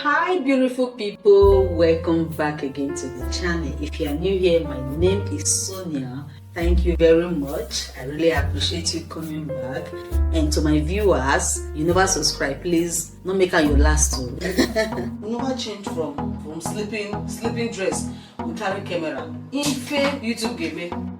Hi beautiful people, welcome back again to the channel. If you are new here, my name is Sonia. Thank you very much. I really appreciate you coming back. And to my viewers, you never subscribe, please not make her your last one. You never change from sleeping dress we carry camera. Infe YouTube game.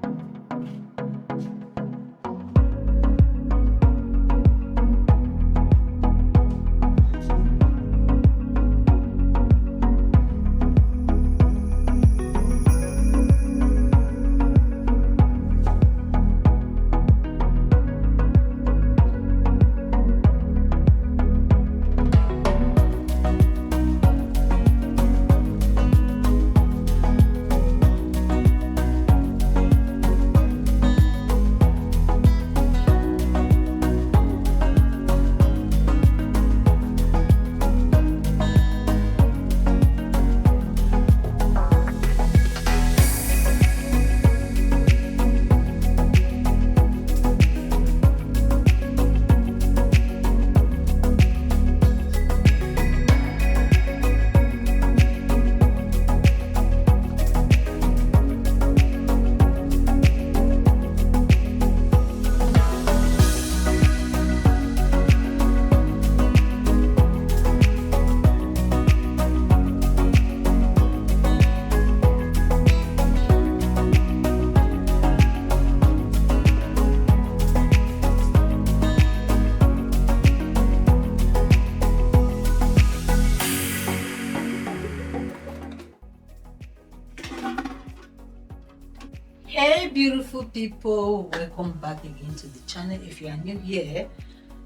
Hey beautiful people, welcome back again to the channel. If you are new here,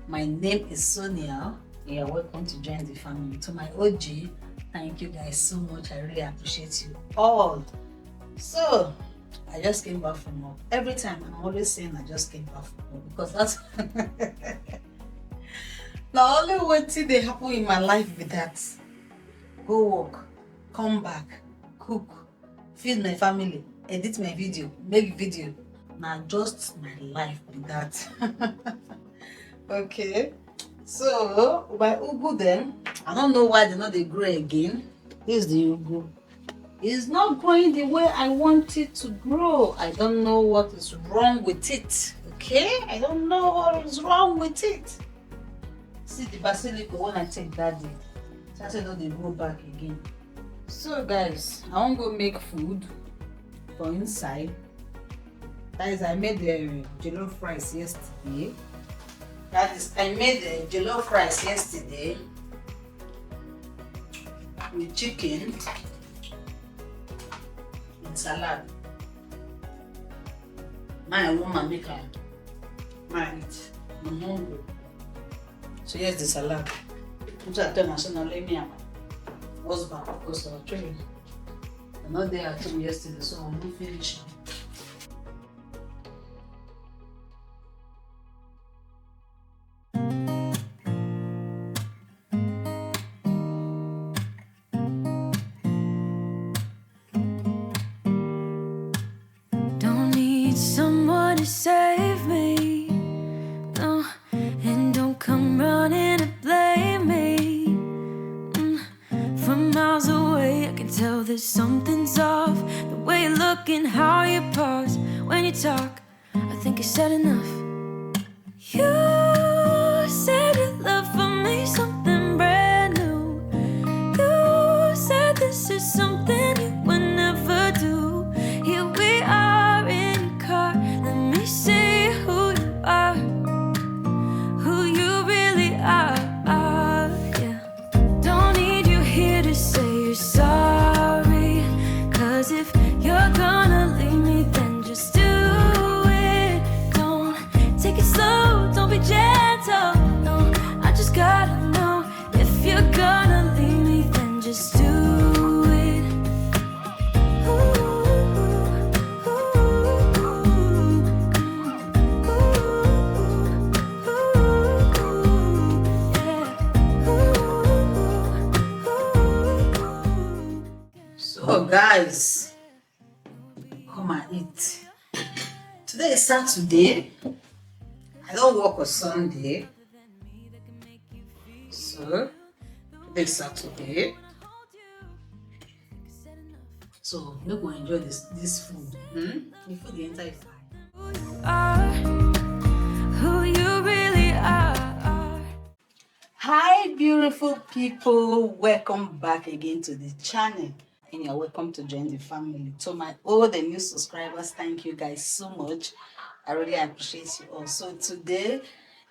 my name is Sonia. You are welcome to join the family. To my OG, thank you guys so much. I really appreciate you all. So I just came back from work. Every time I'm always saying I just came back from work because that's the only one thing that happen in my life with that. Go work, come back, cook, feed my family, edit my video, make video. Now just my life with that. Okay, so my ugu then, I don't know why they're not they grow again. Here's the ugu. It's not growing the way I want it to grow. I don't know what is wrong with it. Okay, I don't know what is wrong with it. See the basilico when I take that day, started not they grow back again. So guys, I want to go make food for inside. That is, I made the jollof rice yesterday. That is, I made the jollof rice yesterday with chicken and salad. My woman make her eat. I'm hungry. So here's the salad. Which I tell myself, let me and my husband because of training. I'm not there at home yesterday, so I'm not finished. Don't need someone to save me, no, and don't come running to blame me. From miles away I can tell there's something's off. The way you look and how you pause when you talk, I think you said enough. You said your love for me something brand new. You said this is something you would never do. Here we are in your car, let me see who you are, who you really are, yeah. Don't need you here to say you're sorry, cause if you're gonna leave me then just do it. Don't take it slow, don't be gentle, no, I just gotta know. If you're gonna leave me then just do it. Ooh, ooh, ooh, yeah. So guys, come and eat. Today is Saturday. I don't work on Sunday. So Exactly. Okay. So we go enjoy this food. The food the entire Who you really are. Hi beautiful people, welcome back again to the channel and you're welcome to join the family. To my old and new subscribers, thank you guys so much. I really appreciate you all. So today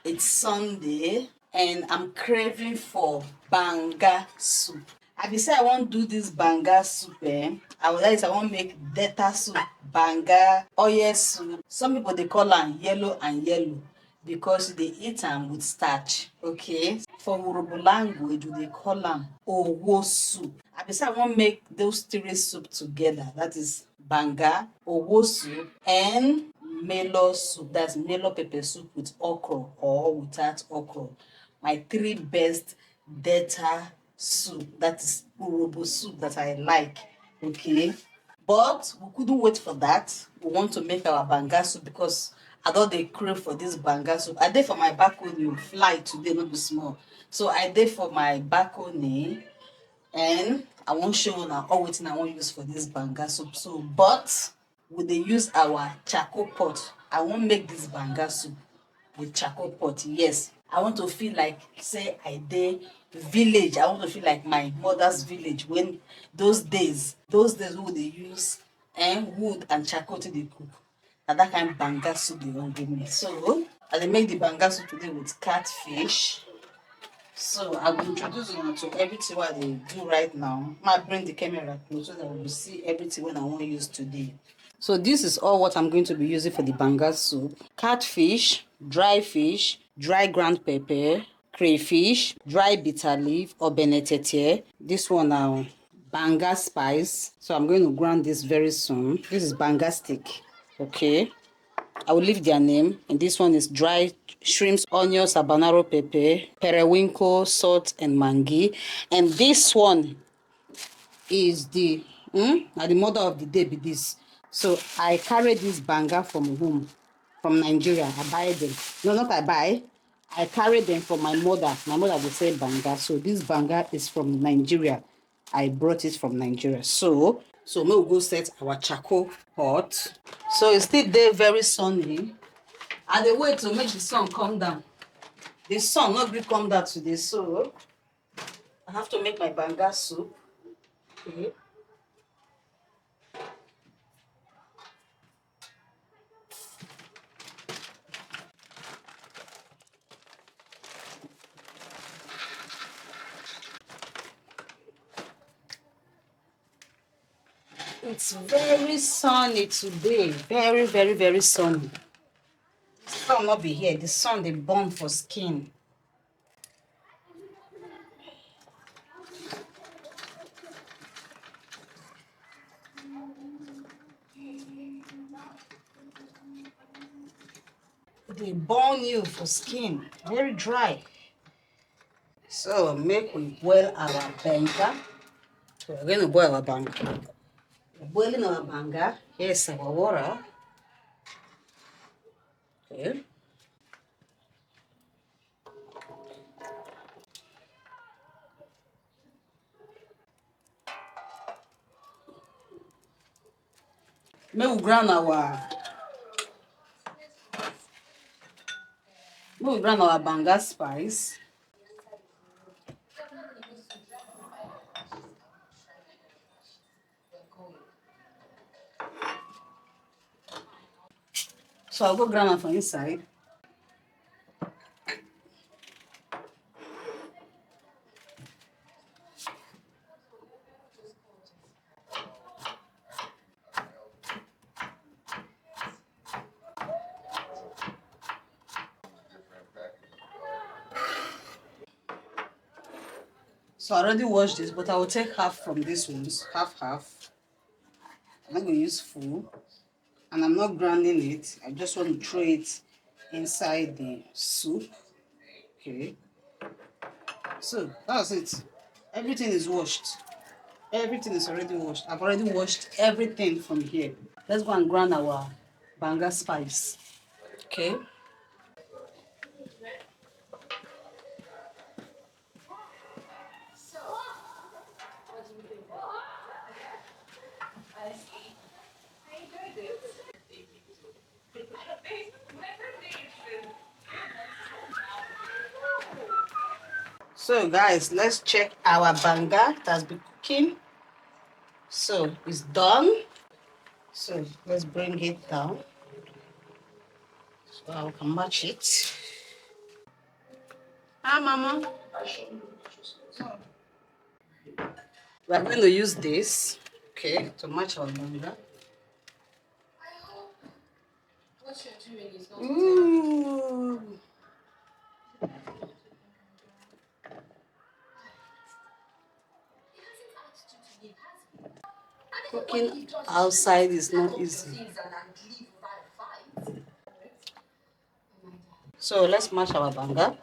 it's Sunday and I'm craving for banga soup. I be say I wan do this banga soup I would like I wan make data soup, banga, oil soup. Some people dey call am yellow and yellow because they eat am with starch. Okay, for Urhobo language we dey call am owo soup. I be say I wan make those three soup together, that is banga, owo soup and melo soup, that's melo pepper soup with okra or without okra. My three best data soup, that is Urhobo soup that I like. Okay, but we couldn't wait for that. We want to make our banga soup because I don dey crave for this banga soup. I dey for my balcony fly today, no be small. So I dey for my balcony and I wan show una all wetin I wan use for this banga soup. So but we dey use our charcoal pot. I wan make this banga soup with charcoal pot. Yes, I want to feel like say I dey village. I want to feel like my mother's village when those days wey dey use wood and charcoal to dey cook. Na that kind banga soup dey wan give me. So I dey make the banga soup today with catfish. So I will introduce una to everything what I dey do right now. I bring the camera close so that we will see everything when I want to use today. So this is all what I'm going to be using for the banga soup. Catfish, dry fish, dry ground pepper, crayfish, dry bitter leaf or benetete. This one now, banga spice. So I'm going to grind this very soon. This is banga stick. Okay. I will leave their name. And this one is dry shrimps, onions, habanero pepper, periwinkle, salt, and mangi. And this one is the the mother of the day be this. So I carry this banga from home, from Nigeria. I buy them. No, not I buy. I carry them from my mother. My mother will say banga. So this banga is from Nigeria. I brought it from Nigeria. So may we go set our charcoal pot. So it's still there very sunny. I dey wait to make the sun come down. The sun not gree come down today, so I have to make my banga soup. Okay. It's very sunny today. Very, very, very sunny. The sun not be here. The sun they burn for skin. They burn you for skin. Very dry. So make we boil our banga. So we're going to boil our banga. We're boiling our banga. Here's our water. Okay. Make we grind our banga spice. So I'll go grind am from inside. So I already washed this, but I will take half from these ones, half. I'm not going to use full, and I'm not grinding it. I just want to throw it inside the soup. Okay. So that's it. Everything is washed. Everything is already washed. I've already washed everything from here. Let's go and grind our banga spice. Okay. So guys, let's check our banga. It has been cooking. So it's done. So let's bring it down so I can match it. Ah, Mama. We are going to use this, okay, to match our banga. What you're doing is not. Ooh. Cooking outside is not easy. So let's match our banga.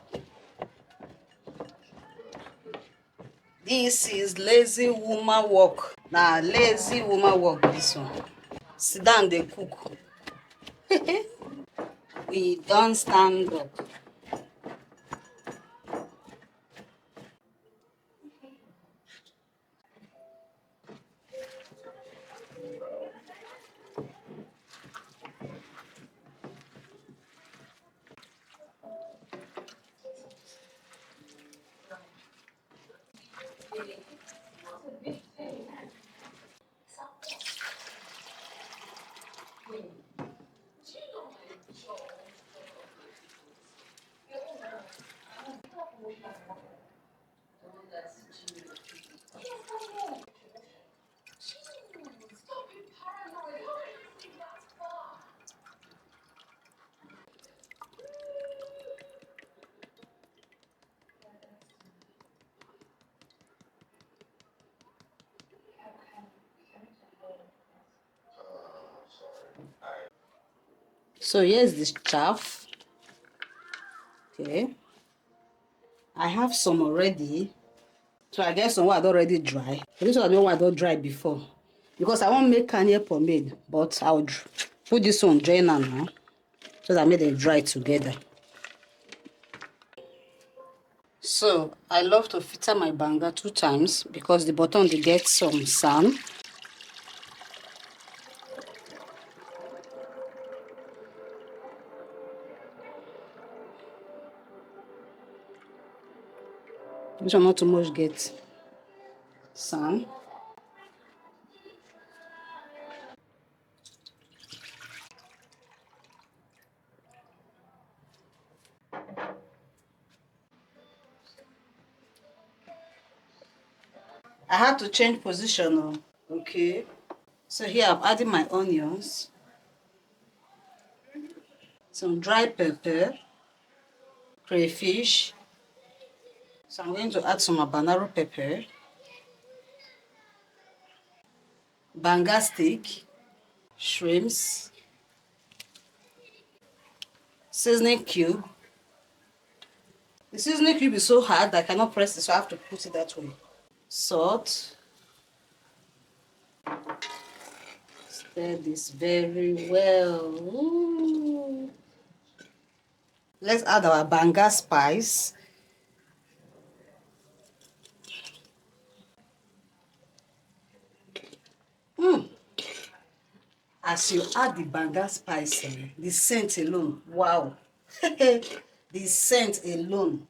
This is lazy woman work. Now lazy woman work this one. Sit down, they cook. We don't stand up. So here's this chaff. Okay. I have some already. So I get some what I don't already dry. This one I don't dry before. Because I won't make kanye pomade, but I'll put this one drainer now. So that I made them dry together. So I love to filter my banga 2 times because the bottom they get some sand. This one not too much get sand. I had to change position now. Okay. So here I'm adding my onions, some dry pepper, crayfish. So I'm going to add some habanero pepper, banga stick, shrimps, seasoning cube. The seasoning cube is so hard that I cannot press it, so I have to put it that way. Salt. Stir this very well. Ooh. Let's add our banga spice. As you add the banga spice, the scent alone, wow. The scent alone.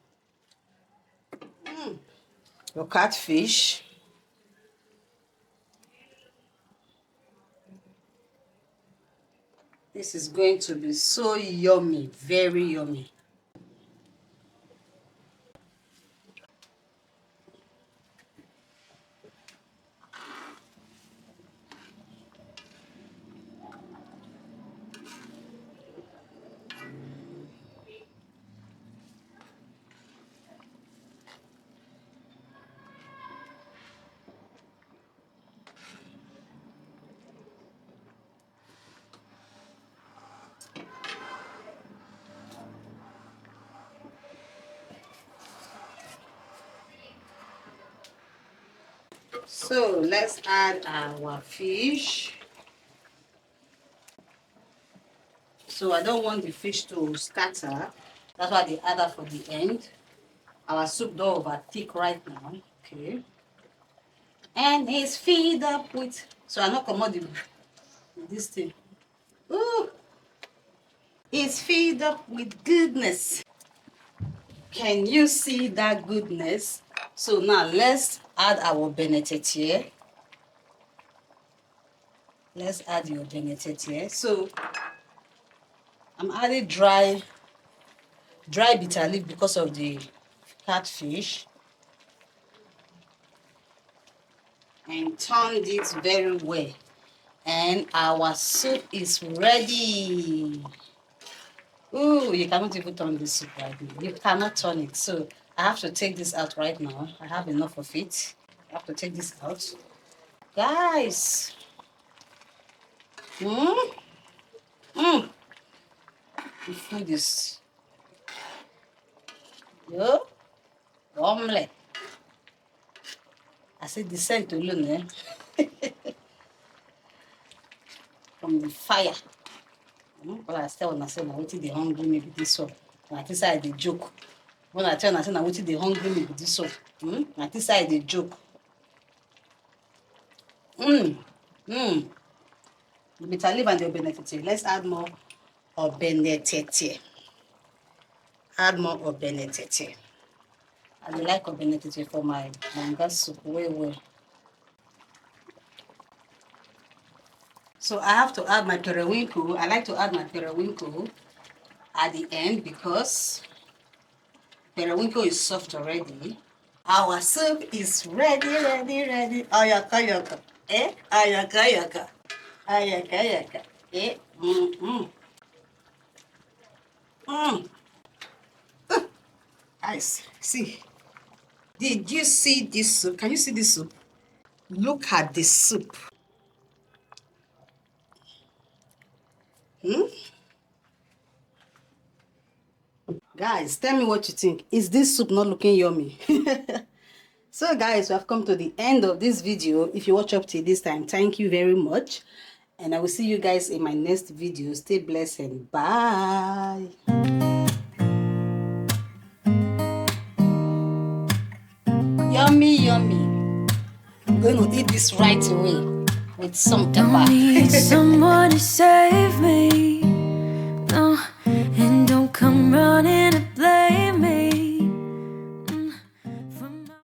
Your catfish. This is going to be so yummy, very yummy. So let's add our fish. So I don't want the fish to scatter. That's why they add that for the end. Our soup don't over thick right now. Okay. And it's filled up with. So I not commodity this thing. Ooh. It's filled up with goodness. Can you see that goodness? So now let's add our benedict here. Let's add your benedict here. So I'm adding dry bitter leaf because of the catfish. And turn it very well. And our soup is ready. Ooh, you cannot even turn this soup right now. You cannot turn it. So I have to take this out right now. I have enough of it. I have to take this out. Guys. The food is omelette. I said the scent alone, from the fire. But I still want to say, now what they hungry maybe this one. And at this side they joke. When I tell you, now what they hungry maybe this one. At this side they joke. The bitter leaf and the benedict. Let's add more benedict. Add more benedict. I like benedict for my banga soup well. So I have to add my periwinkle. I like to add my periwinkle at the end because periwinkle is soft already. Our soup is ready. Ayaka. Ayaka. Guys, see. Did you see this soup? Can you see this soup? Look at the soup. Guys, tell me what you think. Is this soup not looking yummy? So guys, we have come to the end of this video. If you watch up till this time, thank you very much. And I will see you guys in my next video. Stay blessed and bye. Yummy. I'm going to eat this right away with some pepper. Don't need someone to save me.